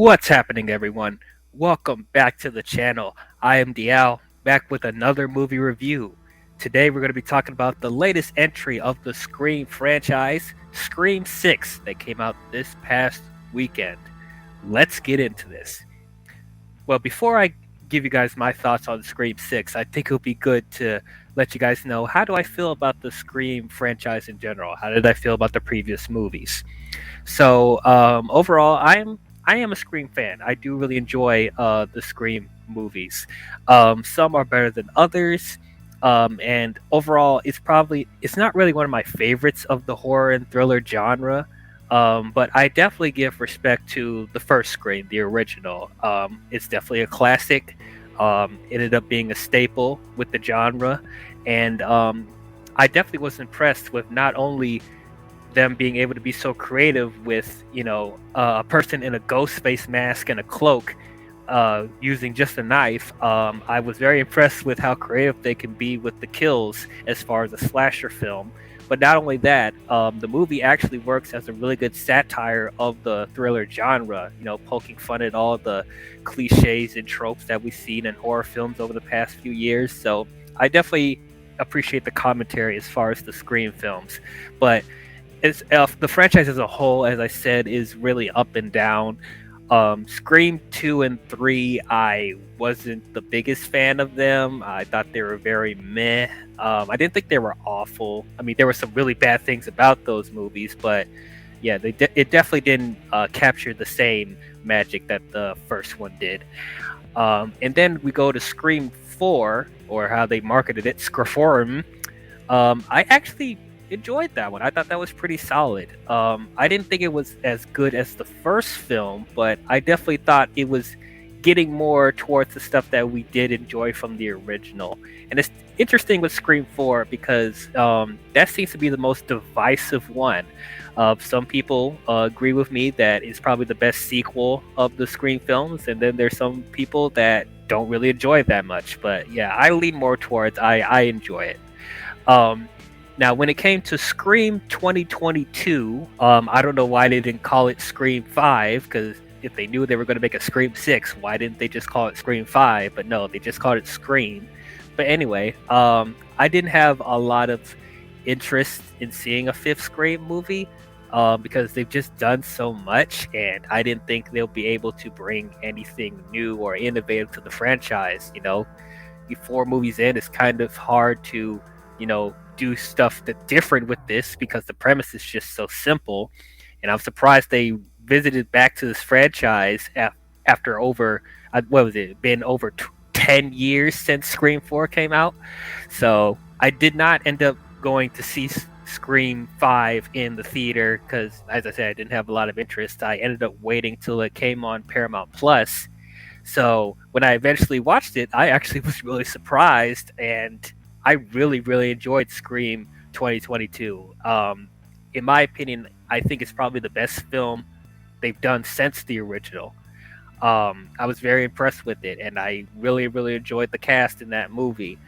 What's happening, everyone? Welcome back to the channel. I am DL, back with another movie review. Today, we're going to be talking about the latest entry of the Scream franchise, Scream 6, that came out this past weekend. Let's get into this. Well, before I give you guys my thoughts on Scream 6, I think it would be good to let you guys know how do I feel about the Scream franchise in general? How did I feel about the previous movies? So overall, I am a Scream fan. I do really enjoy the Scream movies. Some are better than others, and overall, it's not really one of my favorites of the horror and thriller genre. But I definitely give respect to the first Scream, the original. It's definitely a classic. It ended up being a staple with the genre, and I definitely was impressed with not only them being able to be so creative with a person in a ghost face mask and a cloak using just a knife. I was very impressed with how creative they can be with the kills as far as a slasher film. But not only that, the movie actually works as a really good satire of the thriller genre, poking fun at all the cliches and tropes that we've seen in horror films over the past few years. So I definitely appreciate the commentary as far as the Scream films. But the franchise as a whole, as I said, is really up and down. Scream 2 and 3, I wasn't the biggest fan of them. I thought they were very meh. I didn't think they were awful. I mean, there were some really bad things about those movies, but yeah, it definitely didn't capture the same magic that the first one did. And then we go to Scream 4, or how they marketed it, Scream. I actually enjoyed that one. I thought that was pretty solid. I didn't think it was as good as the first film, but I definitely thought it was getting more towards the stuff that we did enjoy from the original. And it's interesting with Scream 4 because that seems to be the most divisive one. Some people agree with me that it's probably the best sequel of the Scream films, and then there's some people that don't really enjoy it that much. But yeah, I lean more towards I enjoy it. Um, Now, when it came to Scream 2022, I don't know why they didn't call it Scream 5, because if they knew they were going to make a Scream 6, why didn't they just call it Scream 5? But no, they just called it Scream. But anyway, I didn't have a lot of interest in seeing a fifth Scream movie because they've just done so much, and I didn't think they'll be able to bring anything new or innovative to the franchise. Before movies end, it's kind of hard to, do stuff that different with this because the premise is just so simple. And I'm surprised they visited back to this franchise after what was it, been over 10 years since Scream 4 came out. So I did not end up going to see Scream 5 in the theater because, as I said, I didn't have a lot of interest. I ended up waiting till it came on Paramount Plus. So when I eventually watched it, I actually was really surprised, and I really, really enjoyed Scream 2022. In my opinion, I think it's probably the best film they've done since the original. I was very impressed with it, and I really, really enjoyed the cast in that movie.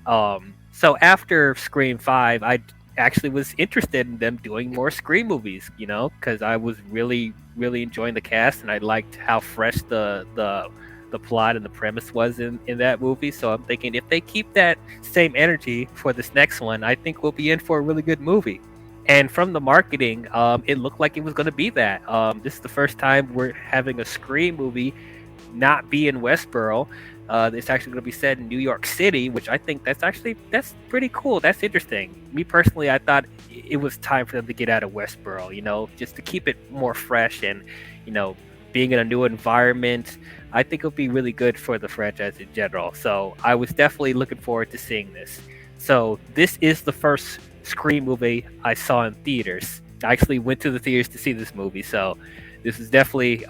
So after Scream 5, I actually was interested in them doing more Scream movies, because I was really, really enjoying the cast, and I liked how fresh the plot and the premise was in that movie. So I'm thinking if they keep that same energy for this next one, I think we'll be in for a really good movie. And from the marketing, it looked like it was going to be that. This is the first time we're having a Scream movie not be in Westboro. It's actually going to be set in New York City, which I think that's pretty cool. That's interesting. Me personally, I thought it was time for them to get out of Westboro, just to keep it more fresh and, being in a new environment. I think it'll be really good for the franchise in general. So I was definitely looking forward to seeing this. So this is the first Scream movie I saw in theaters. I actually went to the theaters to see this movie, so this is definitely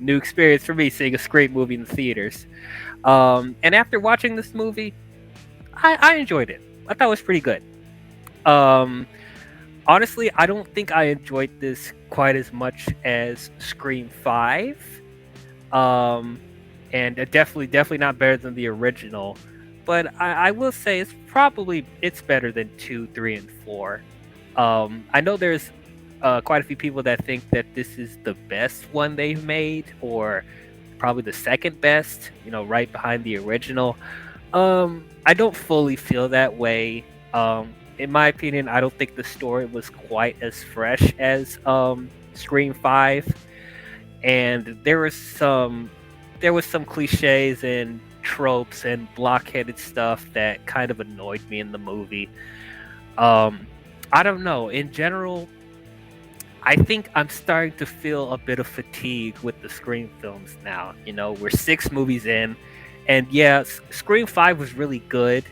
new experience for me seeing a Scream movie in the theaters. And after watching this movie, I enjoyed it. I thought it was pretty good. Um, Honestly, I don't think I enjoyed this quite as much as Scream 5. Um, and definitely not better than the original. But I will say it's better than 2, 3, and 4. I know there's quite a few people that think that this is the best one they've made, or probably the second best. Right behind the original. I don't fully feel that way. In my opinion, I don't think the story was quite as fresh as Scream Five, and there was some cliches and tropes and blockheaded stuff that kind of annoyed me in the movie. Um, I don't know. In general, I think I'm starting to feel a bit of fatigue with the Scream films now. We're 6 movies in, and yeah, Scream 5 was really good,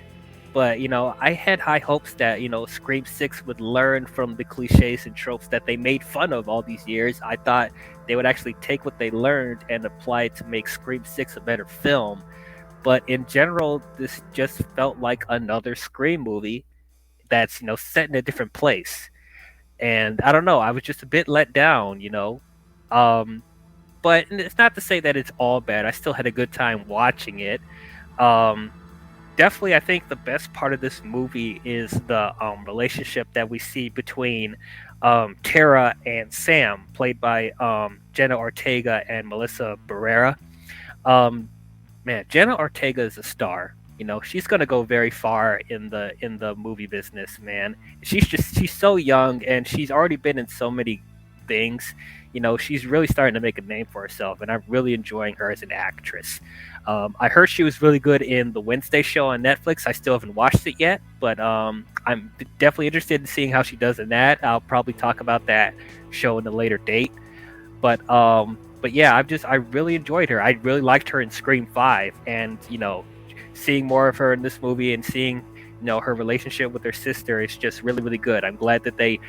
but I had high hopes that Scream 6 would learn from the cliches and tropes that they made fun of all these years. I thought they would actually take what they learned and apply it to make Scream 6 a better film. But in general, this just felt like another Scream movie that's set in a different place, and I don't know. I was just a bit let down. Um, but it's not to say that it's all bad. I still had a good time watching it. Um, Definitely, I think the best part of this movie is the relationship that we see between Tara and Sam, played by Jenna Ortega and Melissa Barrera. Um, Man, Jenna Ortega is a star. She's gonna go very far in the movie business, man. She's so young and she's already been in so many things. She's really starting to make a name for herself, and I'm really enjoying her as an actress. I heard she was really good in the Wednesday show on Netflix. I still haven't watched it yet, but I'm definitely interested in seeing how she does in that. I'll probably talk about that show in a later date. But yeah, I really enjoyed her. I really liked her in Scream 5, and seeing more of her in this movie and seeing her relationship with her sister is just really really good. I'm glad that they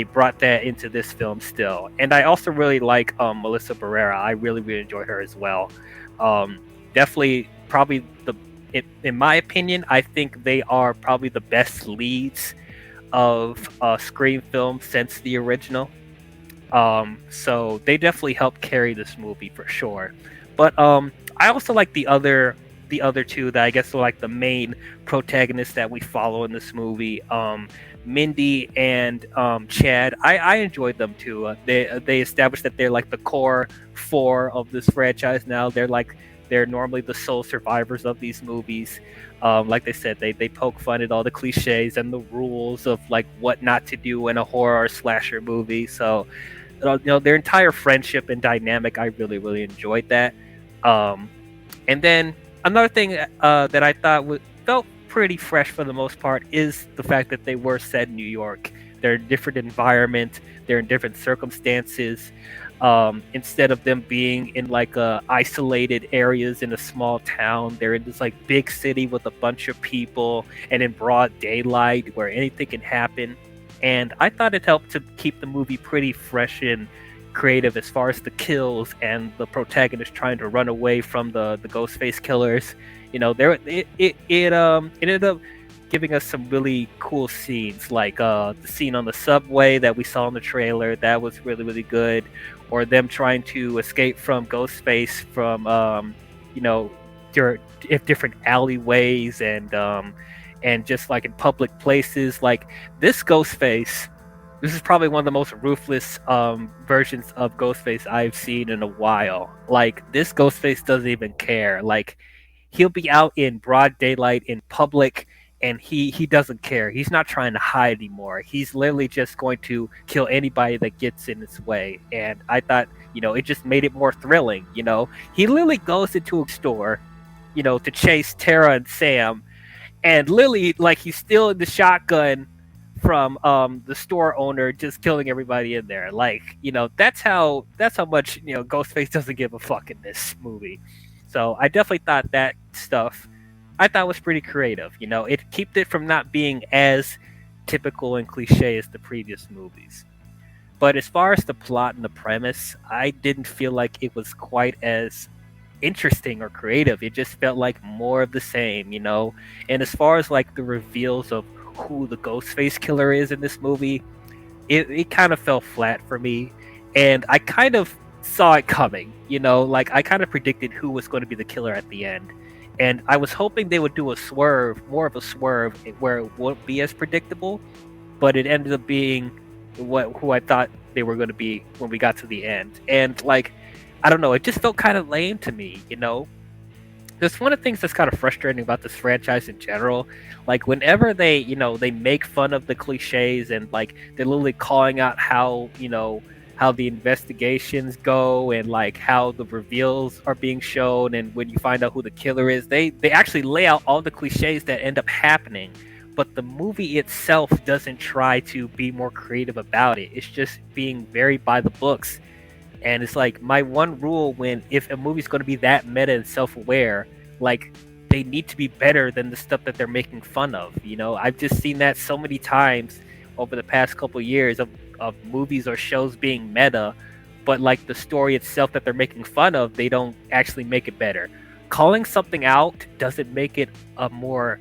brought that into this film still. And I also really like Melissa Barrera. I really really enjoyed her as well. Um, Definitely, probably in my opinion, I think they are probably the best leads of Scream films since the original. So they definitely helped carry this movie for sure. But I also like the other two that I guess are like the main protagonists that we follow in this movie. Mindy and Chad. I enjoyed them too. They established that they're like the core four of this franchise now. They're normally the sole survivors of these movies. Like they said, they poke fun at all the cliches and the rules of like what not to do in a horror or slasher movie. So their entire friendship and dynamic, I really really enjoyed that. Um, and then another thing that I thought felt pretty fresh for the most part is the fact that they were set in New York. They're in a different environment. They're in different circumstances. Instead of them being in like isolated areas in a small town, they're in this like big city with a bunch of people and in broad daylight where anything can happen. And I thought it helped to keep the movie pretty fresh and creative as far as the kills and the protagonist trying to run away from the Ghostface killers. It ended up giving us some really cool scenes, like the scene on the subway that we saw in the trailer. That was really really good. Or them trying to escape from Ghostface from you know different alleyways and just like in public places. Like this Ghostface, this is probably one of the most ruthless versions of Ghostface I've seen in a while. Like this Ghostface doesn't even care. Like he'll be out in broad daylight in public, and he doesn't care. He's not trying to hide anymore. He's literally just going to kill anybody that gets in his way. And I thought, it just made it more thrilling. He literally goes into a store, to chase Tara and Sam, and literally like he's stealing the shotgun from the store owner, just killing everybody in there. Like, that's how much Ghostface doesn't give a fuck in this movie. So I definitely thought that stuff I thought was pretty creative. It kept it from not being as typical and cliche as the previous movies. But as far as the plot and the premise, I didn't feel like it was quite as interesting or creative. It just felt like more of the same. And as far as like the reveals of who the Ghostface killer is in this movie, it kind of fell flat for me. And I kind of saw it coming, like I kind of predicted who was going to be the killer at the end. And I was hoping they would do a swerve, more of a swerve, where it won't be as predictable, but it ended up being who I thought they were going to be when we got to the end. And like, I don't know, it just felt kind of lame to me, you know. That's one of the things that's kind of frustrating about this franchise in general. Like whenever they, they make fun of the cliches and like they're literally calling out how, how the investigations go and like how the reveals are being shown and when you find out who the killer is, they actually lay out all the cliches that end up happening. But the movie itself doesn't try to be more creative about it. It's just being very by the books. And it's like my one rule when if a movie's going to be that meta and self-aware, like they need to be better than the stuff that they're making fun of. You know, I've just seen that so many times over the past couple years of movies or shows being meta, but like the story itself that they're making fun of, they don't actually make it better. Calling something out doesn't make it a more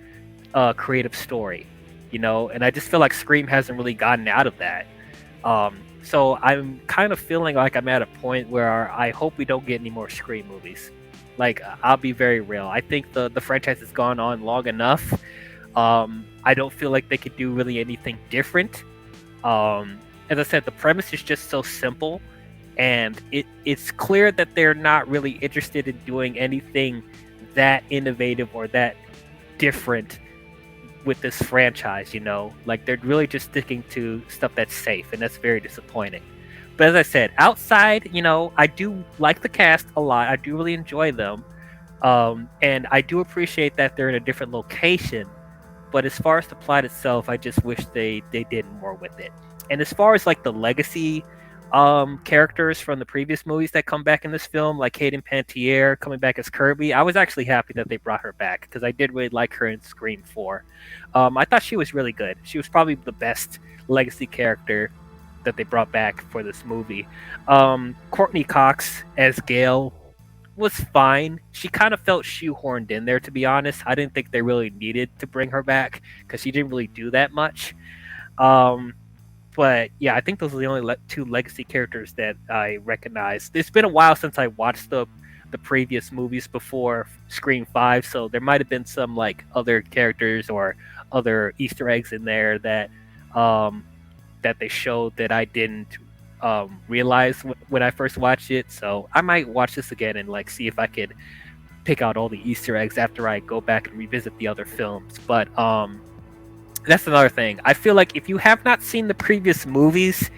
creative story, you know. And I just feel like Scream hasn't really gotten out of that. So I'm kind of feeling like I'm at a point where I hope we don't get any more Scream movies. Like I'll be very real. I think the franchise has gone on long enough. I don't feel like they could do really anything different. As I said, the premise is just so simple, and it's clear that they're not really interested in doing anything that innovative or that different with this franchise, you know. Like they're really just sticking to stuff that's safe, and that's very disappointing. But as I said, outside, you know, I do like the cast a lot. I do really enjoy them, and I do appreciate that they're in a different location. But as far as the plot itself, I just wish they did more with it. And as far as like the legacy characters from the previous movies that come back in this film, like Hayden Panettiere coming back as Kirby, I was actually happy that they brought her back because I did really like her in Scream 4. I thought she was really good. She was probably the best legacy character that they brought back for this movie. Courtney Cox as Gail was fine. She kind of felt shoehorned in there, to be honest. I didn't think they really needed to bring her back because she didn't really do that much. But yeah, I think those are the only two legacy characters that I recognize. It's been a while since I watched the previous movies before Scream 5, so there might have been some like other characters or other Easter eggs in there that that they showed that I didn't realize when I first watched it. So I might watch this again and like see if I could pick out all the Easter eggs after I go back and revisit the other films. But that's another thing. I feel like if you have not seen the previous movies,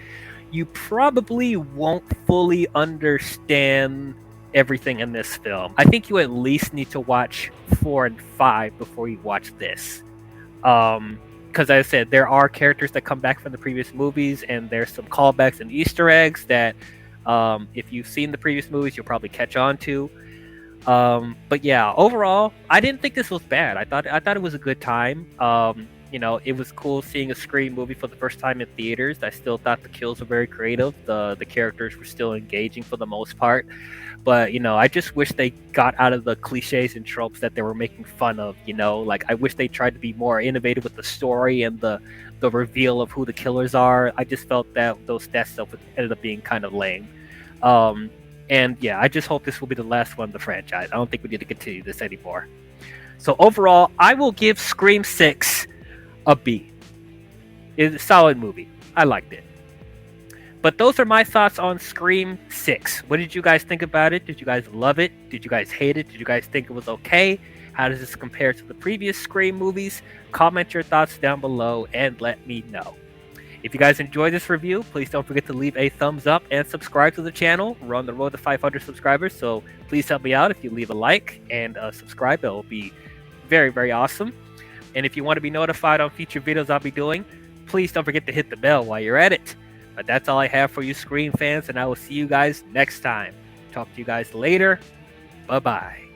you probably won't fully understand everything in this film. I think you at least need to watch 4 and 5 before you watch this. Because as I said, there are characters that come back from the previous movies, and there's some callbacks and Easter eggs that if you've seen the previous movies, you'll probably catch on to. But yeah, overall, I didn't think this was bad. I thought it was a good time. You know, it was cool seeing a Scream movie for the first time in theaters. I still thought the kills were very creative. The characters were still engaging for the most part. But, you know, I just wish they got out of the cliches and tropes that they were making fun of, you know? Like, I wish they tried to be more innovative with the story and the reveal of who the killers are. I just felt that that stuff ended up being kind of lame. And yeah, I just hope this will be the last one of the franchise. I don't think we need to continue this anymore. So overall, I will give Scream 6 a B. It's a solid movie. I liked it. But those are my thoughts on Scream 6. What did you guys think about it? Did you guys love it? Did you guys hate it? Did you guys think it was okay? How does this compare to the previous Scream movies? Comment your thoughts down below and let me know. If you guys enjoyed this review, please don't forget to leave a thumbs up and subscribe to the channel. We're on the road to 500 subscribers, so please help me out if you leave a like and subscribe. It will be very, very awesome. And if you want to be notified on future videos I'll be doing, please don't forget to hit the bell while you're at it. But that's all I have for you Scream fans, and I will see you guys next time. Talk to you guys later. Bye-bye.